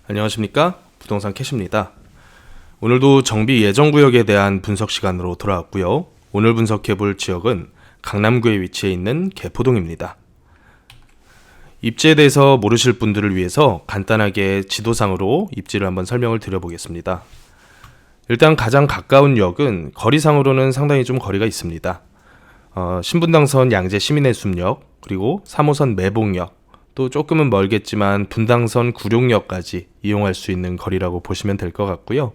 안녕하십니까? 부동산 캐시입니다. 오늘도 정비 예정구역에 대한 분석 시간으로 돌아왔고요. 오늘 분석해볼 지역은 강남구에 위치해 있는 개포동입니다. 입지에 대해서 모르실 분들을 위해서 간단하게 지도상으로 입지를 한번 설명을 드려보겠습니다. 일단 가장 가까운 역은 거리상으로는 상당히 좀 거리가 있습니다. 신분당선 양재 시민해수역, 그리고 3호선 매봉역, 또 조금은 멀겠지만 분당선 구룡역까지 이용할 수 있는 거리라고 보시면 될 것 같고요.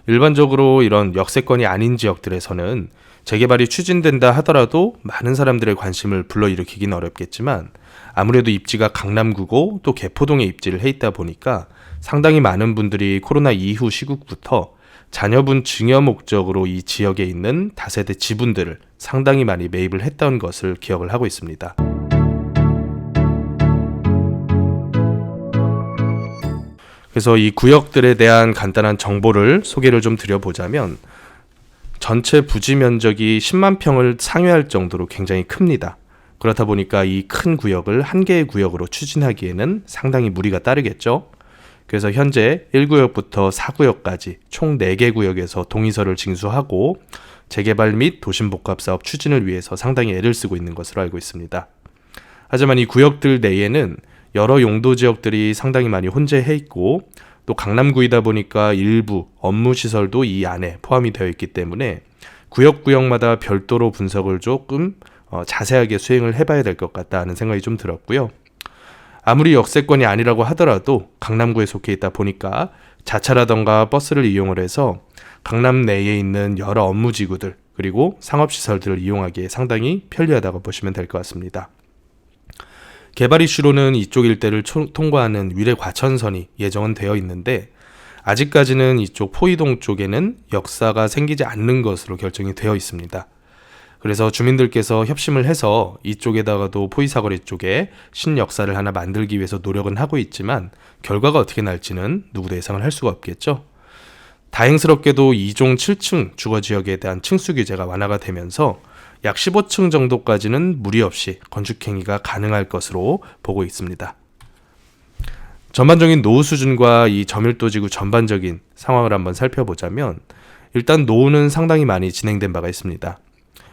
일반적으로 이런 역세권이 아닌 지역들에서는 재개발이 추진된다 하더라도 많은 사람들의 관심을 불러일으키긴 어렵겠지만 아무래도 입지가 강남구고 또 개포동에 입지를 해 있다 보니까 상당히 많은 분들이 코로나 이후 시국부터 자녀분 증여 목적으로 이 지역에 있는 다세대 지분들을 상당히 많이 매입을 했던 것을 기억을 하고 있습니다. 그래서 이 구역들에 대한 간단한 정보를 소개를 좀 드려보자면 전체 부지 면적이 10만 평을 상회할 정도로 굉장히 큽니다. 그렇다 보니까 이 큰 구역을 한 개의 구역으로 추진하기에는 상당히 무리가 따르겠죠. 그래서 현재 1구역부터 4구역까지 총 4개 구역에서 동의서를 징수하고 재개발 및 도심복합사업 추진을 위해서 상당히 애를 쓰고 있는 것으로 알고 있습니다. 하지만 이 구역들 내에는 여러 용도 지역들이 상당히 많이 혼재해 있고 또 강남구이다 보니까 일부 업무시설도 이 안에 포함이 되어 있기 때문에 구역마다 별도로 분석을 조금 자세하게 수행을 해봐야 될 것 같다 하는 생각이 좀 들었고요. 아무리 역세권이 아니라고 하더라도 강남구에 속해 있다 보니까 자차라던가 버스를 이용을 해서 강남 내에 있는 여러 업무지구들 그리고 상업시설들을 이용하기에 상당히 편리하다고 보시면 될 것 같습니다. 개발 이슈로는 이쪽 일대를 통과하는 위례 과천선이 예정은 되어 있는데 아직까지는 이쪽 포이동 쪽에는 역사가 생기지 않는 것으로 결정이 되어 있습니다. 그래서 주민들께서 협심을 해서 이쪽에다가도 포이사거리 쪽에 신역사를 하나 만들기 위해서 노력은 하고 있지만 결과가 어떻게 날지는 누구도 예상을 할 수가 없겠죠. 다행스럽게도 2종 7층 주거지역에 대한 층수 규제가 완화가 되면서 약 15층 정도까지는 무리 없이 건축행위가 가능할 것으로 보고 있습니다. 전반적인 노후 수준과 이 저밀도지구 전반적인 상황을 한번 살펴보자면 일단 노후는 상당히 많이 진행된 바가 있습니다.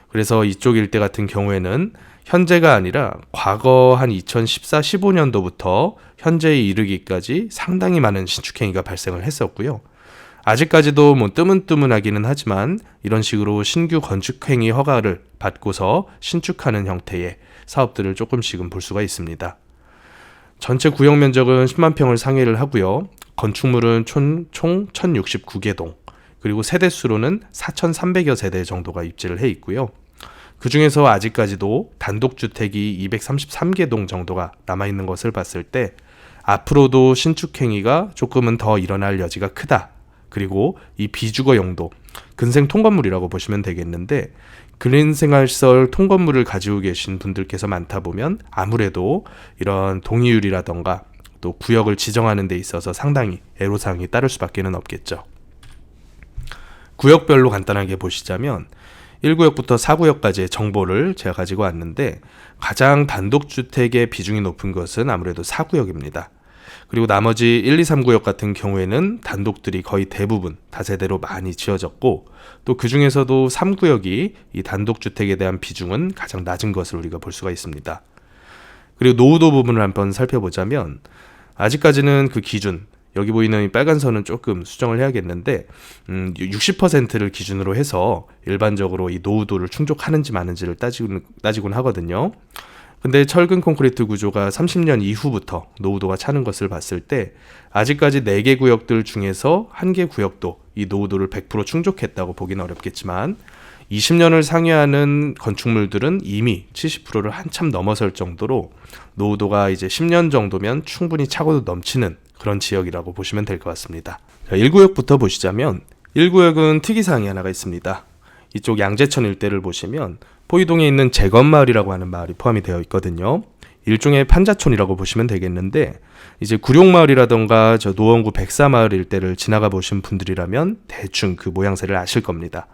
그래서 이쪽 일대 같은 경우에는 현재가 아니라 과거 한 2014-15년도부터 현재에 이르기까지 상당히 많은 신축행위가 발생을 했었고요. 아직까지도 뜨문뜨문하기는 하지만 이런 식으로 신규 건축행위 허가를 받고서 신축하는 형태의 사업들을 조금씩은 볼 수가 있습니다. 전체 구역 면적은 10만 평을 상회를 하고요. 건축물은 총 1069개 동, 그리고 세대수로는 4,300여 세대 정도가 입지를 해 있고요. 그 중에서 아직까지도 단독주택이 233개 동 정도가 남아있는 것을 봤을 때 앞으로도 신축행위가 조금은 더 일어날 여지가 크다. 그리고 이 비주거 용도, 근생 통건물이라고 보시면 되겠는데 근생활시설 통건물을 가지고 계신 분들께서 많다 보면 아무래도 이런 동의율이라던가 또 구역을 지정하는 데 있어서 상당히 애로사항이 따를 수밖에 없겠죠. 구역별로 간단하게 보시자면 1구역부터 4구역까지의 정보를 제가 가지고 왔는데 가장 단독주택의 비중이 높은 것은 아무래도 4구역입니다. 그리고 나머지 1, 2, 3구역 같은 경우에는 단독들이 거의 대부분 다세대로 많이 지어졌고 또 그 중에서도 3구역이 이 단독주택에 대한 비중은 가장 낮은 것을 우리가 볼 수가 있습니다. 그리고 노후도 부분을 한번 살펴보자면 아직까지는 그 기준, 여기 보이는 이 빨간 선은 조금 수정을 해야겠는데 60%를 기준으로 해서 일반적으로 이 노후도를 충족하는지 마는지를 따지곤 하거든요. 근데 철근 콘크리트 구조가 30년 이후부터 노후도가 차는 것을 봤을 때 아직까지 4개 구역들 중에서 1개 구역도 이 노후도를 100% 충족했다고 보기는 어렵겠지만 20년을 상회하는 건축물들은 이미 70%를 한참 넘어설 정도로 노후도가 이제 10년 정도면 충분히 차고도 넘치는 그런 지역이라고 보시면 될 것 같습니다. 1구역부터 보시자면 1구역은 특이사항이 하나가 있습니다. 이쪽 양재천 일대를 보시면 포이동에 있는 재건마을이라고 하는 마을이 포함이 되어 있거든요. 일종의 판자촌이라고 보시면 되겠는데 이제 구룡마을이라던가 저 노원구 백사마을 일대를 지나가 보신 분들이라면 대충 그 모양새를 아실 겁니다.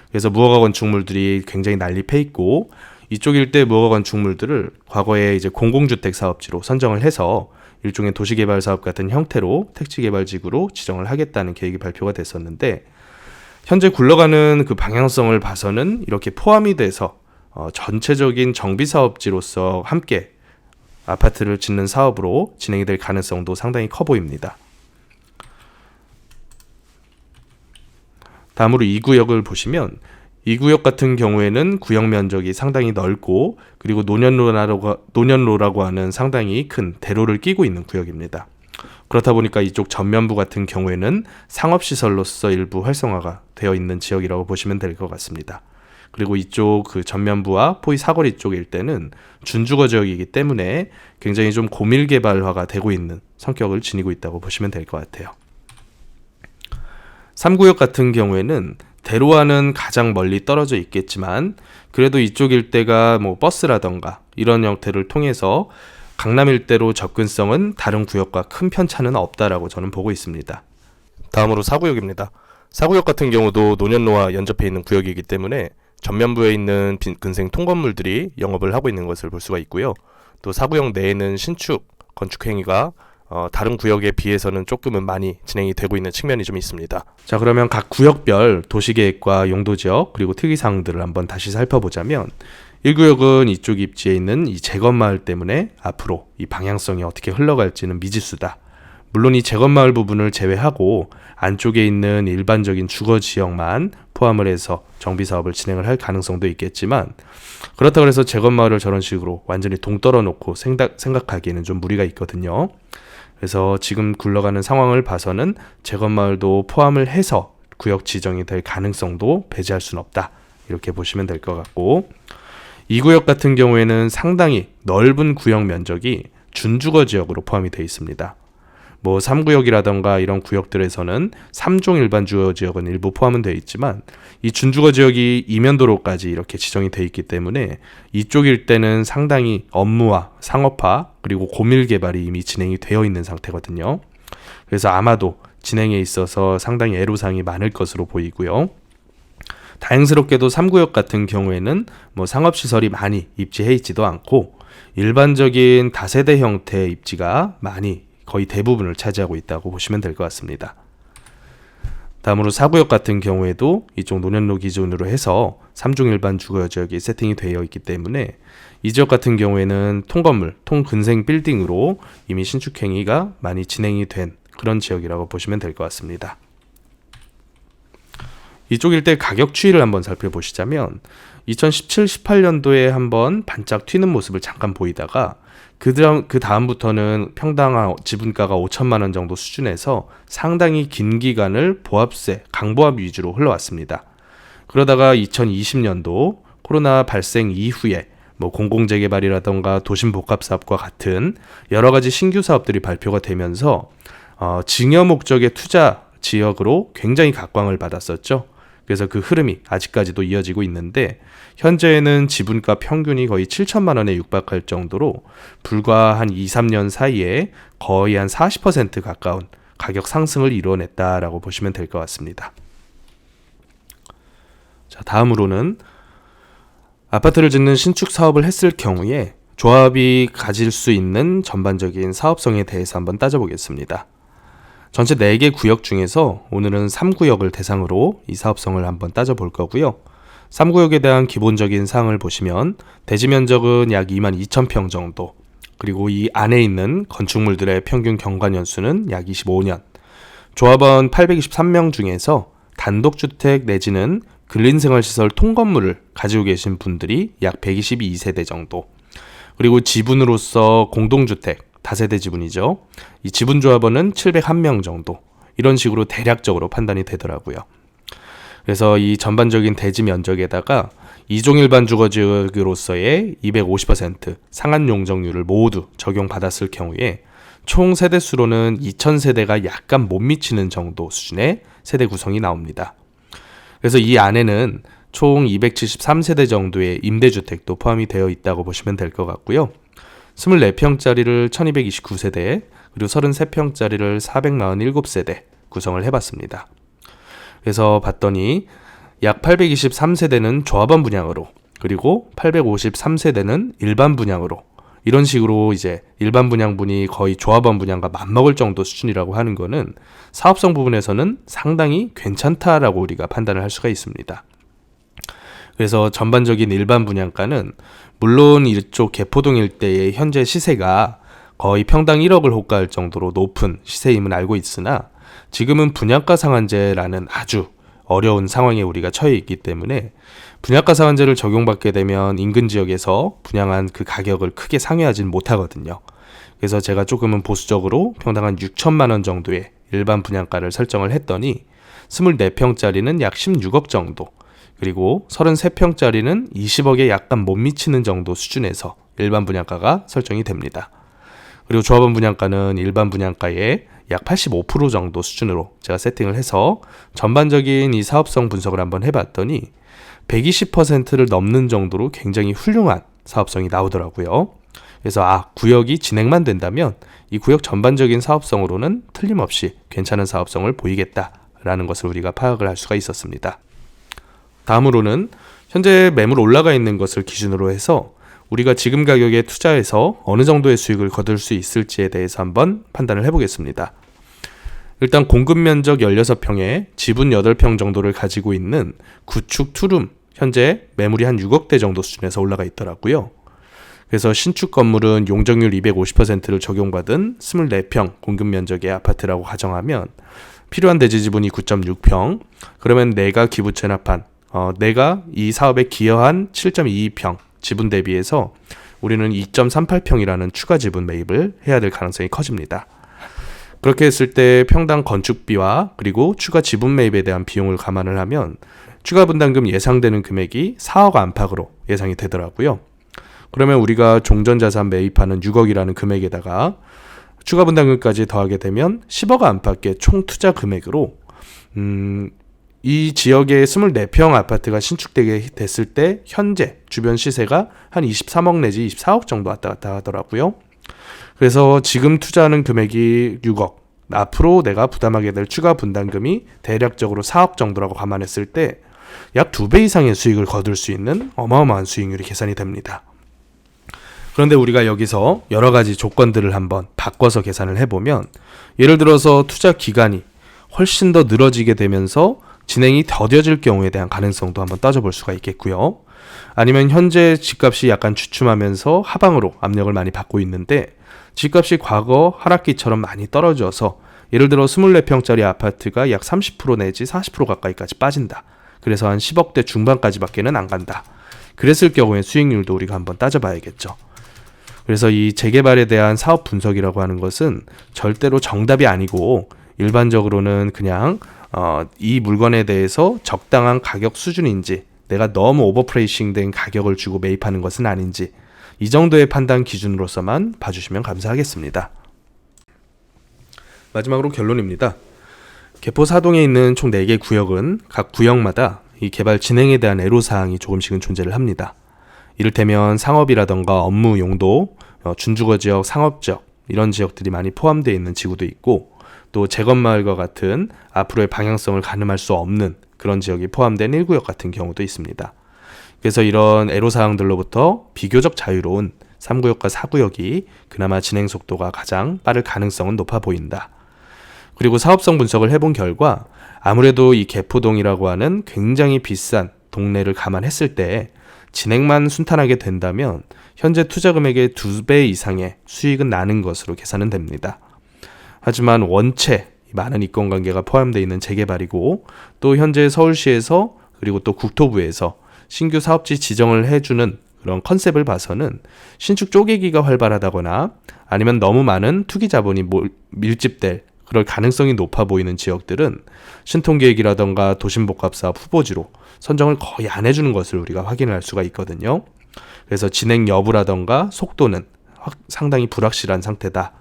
그래서 무허가 건축물들이 굉장히 난립해 있고 이쪽 일대 무허가 건축물들을 과거에 이제 공공주택 사업지로 선정을 해서 일종의 도시개발 사업 같은 형태로 택지개발지구로 지정을 하겠다는 계획이 발표가 됐었는데, 현재 굴러가는 그 방향성을 봐서는 이렇게 포함이 돼서 전체적인 정비사업지로서 함께 아파트를 짓는 사업으로 진행이 될 가능성도 상당히 커 보입니다. 다음으로 이 구역을 보시면, 이 구역 같은 경우에는 구역 면적이 상당히 넓고, 그리고 노년로라고 하는 상당히 큰 대로를 끼고 있는 구역입니다. 그렇다 보니까 이쪽 전면부 같은 경우에는 상업시설로서 일부 활성화가 되어 있는 지역이라고 보시면 될 것 같습니다. 그리고 이쪽 그 전면부와 포위 사거리 쪽 일대는 준주거 지역이기 때문에 굉장히 좀 고밀 개발화가 되고 있는 성격을 지니고 있다고 보시면 될 것 같아요. 3구역 같은 경우에는 대로와는 가장 멀리 떨어져 있겠지만, 그래도 이쪽 일대가 버스라던가 이런 형태를 통해서 강남 일대로 접근성은 다른 구역과 큰 편차는 없다라고 저는 보고 있습니다. 다음으로 4구역입니다. 4구역 같은 경우도 노년로와 연접해 있는 구역이기 때문에 전면부에 있는 근생 통건물들이 영업을 하고 있는 것을 볼 수가 있고요. 또 4구역 내에는 신축, 건축 행위가 다른 구역에 비해서는 조금은 많이 진행이 되고 있는 측면이 좀 있습니다. 자, 그러면 각 구역별 도시계획과 용도지역 그리고 특이사항들을 한번 다시 살펴보자면, 1구역은 이쪽 입지에 있는 이 재건마을 때문에 앞으로 이 방향성이 어떻게 흘러갈지는 미지수다. 물론 이 재건마을 부분을 제외하고 안쪽에 있는 일반적인 주거지역만 포함을 해서 정비사업을 진행을 할 가능성도 있겠지만, 그렇다고 해서 재건마을을 저런 식으로 완전히 동떨어 놓고 생각하기에는 좀 무리가 있거든요. 그래서 지금 굴러가는 상황을 봐서는 재건마을도 포함을 해서 구역 지정이 될 가능성도 배제할 수는 없다, 이렇게 보시면 될 것 같고, 이 구역 같은 경우에는 상당히 넓은 구역 면적이 준주거 지역으로 포함이 되어 있습니다. 3구역이라던가 이런 구역들에서는 3종 일반 주거 지역은 일부 포함은 되어 있지만, 이 준주거 지역이 이면도로까지 이렇게 지정이 되어 있기 때문에 이쪽 일대는 상당히 업무화, 상업화, 그리고 고밀 개발이 이미 진행이 되어 있는 상태거든요. 그래서 아마도 진행에 있어서 상당히 애로사항이 많을 것으로 보이고요. 다행스럽게도 3구역 같은 경우에는 상업시설이 많이 입지해 있지도 않고, 일반적인 다세대 형태의 입지가 많이 거의 대부분을 차지하고 있다고 보시면 될 것 같습니다. 다음으로 4구역 같은 경우에도 이쪽 노년로 기준으로 해서 3종 일반 주거지역이 세팅이 되어 있기 때문에 이 지역 같은 경우에는 통건물, 통근생 빌딩으로 이미 신축 행위가 많이 진행이 된 그런 지역이라고 보시면 될 것 같습니다. 이쪽 일대 가격 추이를 한번 살펴보시자면, 2017-18년도에 한번 반짝 튀는 모습을 잠깐 보이다가 그 다음부터는 평당 지분가가 5천만 원 정도 수준에서 상당히 긴 기간을 보합세, 강보합 위주로 흘러왔습니다. 그러다가 2020년도 코로나 발생 이후에 공공재개발이라던가 도심복합사업과 같은 여러 가지 신규 사업들이 발표가 되면서 증여 목적의 투자 지역으로 굉장히 각광을 받았었죠. 그래서 그 흐름이 아직까지도 이어지고 있는데, 현재는 지분가 평균이 거의 7천만 원에 육박할 정도로 불과 한 2-3년 사이에 거의 한 40% 가까운 가격 상승을 이뤄냈다라고 보시면 될 것 같습니다. 자, 다음으로는 아파트를 짓는 신축 사업을 했을 경우에 조합이 가질 수 있는 전반적인 사업성에 대해서 한번 따져보겠습니다. 전체 4개 구역 중에서 오늘은 3구역을 대상으로 이 사업성을 한번 따져볼 거고요. 3구역에 대한 기본적인 사항을 보시면 대지 면적은 약 22,000평 정도, 그리고 이 안에 있는 건축물들의 평균 경관 연수는 약 25년, 조합원 823명 중에서 단독주택 내지는 근린생활시설 통건물을 가지고 계신 분들이 약 122세대 정도, 그리고 지분으로서 공동주택, 다세대 지분이죠. 이 지분조합원은 701명 정도, 이런 식으로 대략적으로 판단이 되더라고요. 그래서 이 전반적인 대지 면적에다가 2종 일반 주거지역으로서의 250% 상한 용적률을 모두 적용받았을 경우에 총 세대수로는 2,000세대가 약간 못 미치는 정도 수준의 세대 구성이 나옵니다. 그래서 이 안에는 총 273세대 정도의 임대주택도 포함이 되어 있다고 보시면 될 것 같고요. 24평짜리를 1229세대, 그리고 33평짜리를 447세대 구성을 해봤습니다. 그래서 봤더니 약 823세대는 조합원 분양으로, 그리고 853세대는 일반 분양으로 이런 식으로 이제 일반 분양분이 거의 조합원 분양과 맞먹을 정도 수준이라고 하는 거는 사업성 부분에서는 상당히 괜찮다라고 우리가 판단을 할 수가 있습니다. 그래서 전반적인 일반 분양가는 물론 이쪽 개포동 일대의 현재 시세가 거의 평당 1억을 호가할 정도로 높은 시세임은 알고 있으나 지금은 분양가 상한제라는 아주 어려운 상황에 우리가 처해 있기 때문에 분양가 상한제를 적용받게 되면 인근 지역에서 분양한 그 가격을 크게 상회하지는 못하거든요. 그래서 제가 조금은 보수적으로 평당 한 6천만 원 정도의 일반 분양가를 설정을 했더니 24평짜리는 약 16억 정도, 그리고 33평짜리는 20억에 약간 못 미치는 정도 수준에서 일반 분양가가 설정이 됩니다. 그리고 조합원 분양가는 일반 분양가의 약 85% 정도 수준으로 제가 세팅을 해서 전반적인 이 사업성 분석을 한번 해봤더니 120%를 넘는 정도로 굉장히 훌륭한 사업성이 나오더라고요. 그래서 구역이 진행만 된다면 이 구역 전반적인 사업성으로는 틀림없이 괜찮은 사업성을 보이겠다라는 것을 우리가 파악을 할 수가 있었습니다. 다음으로는 현재 매물 올라가 있는 것을 기준으로 해서 우리가 지금 가격에 투자해서 어느 정도의 수익을 거둘 수 있을지에 대해서 한번 판단을 해보겠습니다. 일단 공급 면적 16평에 지분 8평 정도를 가지고 있는 구축 투룸, 현재 매물이 한 6억대 정도 수준에서 올라가 있더라고요. 그래서 신축 건물은 용적률 250%를 적용받은 24평 공급 면적의 아파트라고 가정하면 필요한 대지 지분이 9.6평, 그러면 내가 기부 체납한 내가 이 사업에 기여한 7.22평 지분 대비해서 우리는 2.38평이라는 추가 지분 매입을 해야 될 가능성이 커집니다. 그렇게 했을 때 평당 건축비와 그리고 추가 지분 매입에 대한 비용을 감안을 하면 추가 분담금 예상되는 금액이 4억 안팎으로 예상이 되더라고요. 그러면 우리가 종전자산 매입하는 6억이라는 금액에다가 추가 분담금까지 더하게 되면 10억 안팎의 총 투자 금액으로 이 지역의 24평 아파트가 신축되게 됐을 때 현재 주변 시세가 한 23억 내지 24억 정도 왔다 갔다 하더라고요. 그래서 지금 투자하는 금액이 6억, 앞으로 내가 부담하게 될 추가 분담금이 대략적으로 4억 정도라고 감안했을 때 약 2배 이상의 수익을 거둘 수 있는 어마어마한 수익률이 계산이 됩니다. 그런데 우리가 여기서 여러 가지 조건들을 한번 바꿔서 계산을 해보면, 예를 들어서 투자 기간이 훨씬 더 늘어지게 되면서 진행이 더뎌질 경우에 대한 가능성도 한번 따져볼 수가 있겠고요. 아니면 현재 집값이 약간 주춤하면서 하방으로 압력을 많이 받고 있는데 집값이 과거 하락기처럼 많이 떨어져서 예를 들어 24평짜리 아파트가 약 30% 내지 40% 가까이까지 빠진다. 그래서 한 10억대 중반까지밖에는 안 간다. 그랬을 경우에 수익률도 우리가 한번 따져봐야겠죠. 그래서 이 재개발에 대한 사업 분석이라고 하는 것은 절대로 정답이 아니고 일반적으로는 그냥 이 물건에 대해서 적당한 가격 수준인지, 내가 너무 오버프레이싱 된 가격을 주고 매입하는 것은 아닌지, 이 정도의 판단 기준으로서만 봐주시면 감사하겠습니다. 마지막으로 결론입니다. 개포 사동에 있는 총 4개 구역은 각 구역마다 이 개발 진행에 대한 애로사항이 조금씩은 존재를 합니다. 이를테면 상업이라던가 업무 용도, 준주거 지역, 상업지역, 이런 지역들이 많이 포함되어 있는 지구도 있고, 또 재건마을과 같은 앞으로의 방향성을 가늠할 수 없는 그런 지역이 포함된 1구역 같은 경우도 있습니다. 그래서 이런 애로사항들로부터 비교적 자유로운 3구역과 4구역이 그나마 진행 속도가 가장 빠를 가능성은 높아 보인다. 그리고 사업성 분석을 해본 결과 아무래도 이 개포동이라고 하는 굉장히 비싼 동네를 감안했을 때 진행만 순탄하게 된다면 현재 투자 금액의 2배 이상의 수익은 나는 것으로 계산은 됩니다. 하지만 원체 많은 이권관계가 포함되어 있는 재개발이고, 또 현재 서울시에서 그리고 또 국토부에서 신규 사업지 지정을 해주는 그런 컨셉을 봐서는 신축 쪼개기가 활발하다거나 아니면 너무 많은 투기 자본이 밀집될 그럴 가능성이 높아 보이는 지역들은 신통계획이라던가 도심복합사업 후보지로 선정을 거의 안 해주는 것을 우리가 확인할 수가 있거든요. 그래서 진행 여부라던가 속도는 상당히 불확실한 상태다.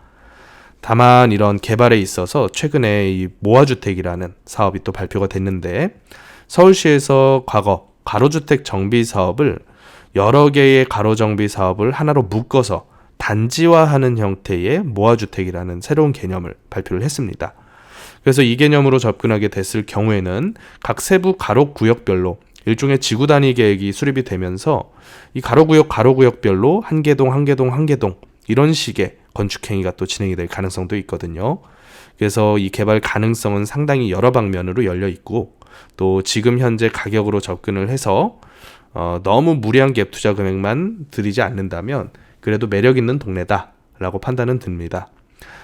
다만 이런 개발에 있어서 최근에 이 모아주택이라는 사업이 또 발표가 됐는데, 서울시에서 과거 가로주택 정비 사업을 여러 개의 가로정비 사업을 하나로 묶어서 단지화하는 형태의 모아주택이라는 새로운 개념을 발표를 했습니다. 그래서 이 개념으로 접근하게 됐을 경우에는 각 세부 가로 구역별로 일종의 지구 단위 계획이 수립이 되면서 이 가로구역별로 한 개동 이런 식의 건축 행위가 또 진행이 될 가능성도 있거든요. 그래서 이 개발 가능성은 상당히 여러 방면으로 열려 있고, 또 지금 현재 가격으로 접근을 해서 너무 무리한 갭 투자 금액만 들이지 않는다면 그래도 매력 있는 동네다라고 판단은 듭니다.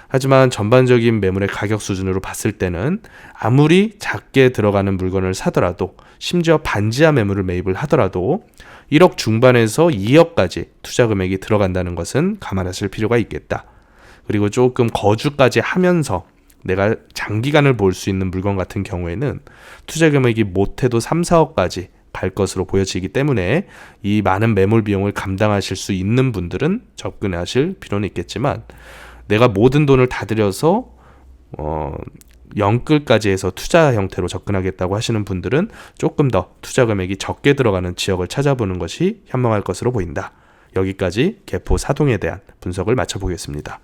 하지만 전반적인 매물의 가격 수준으로 봤을 때는 아무리 작게 들어가는 물건을 사더라도, 심지어 반지하 매물을 매입을 하더라도 1억 중반에서 2억까지 투자 금액이 들어간다는 것은 감안하실 필요가 있겠다. 그리고 조금 거주까지 하면서 내가 장기간을 볼 수 있는 물건 같은 경우에는 투자 금액이 못해도 3, 4억까지 갈 것으로 보여지기 때문에 이 많은 매물 비용을 감당하실 수 있는 분들은 접근하실 필요는 있겠지만, 내가 모든 돈을 다 들여서 영끌까지 해서 투자 형태로 접근하겠다고 하시는 분들은 조금 더 투자 금액이 적게 들어가는 지역을 찾아보는 것이 현명할 것으로 보인다. 여기까지 개포 사동에 대한 분석을 마쳐보겠습니다.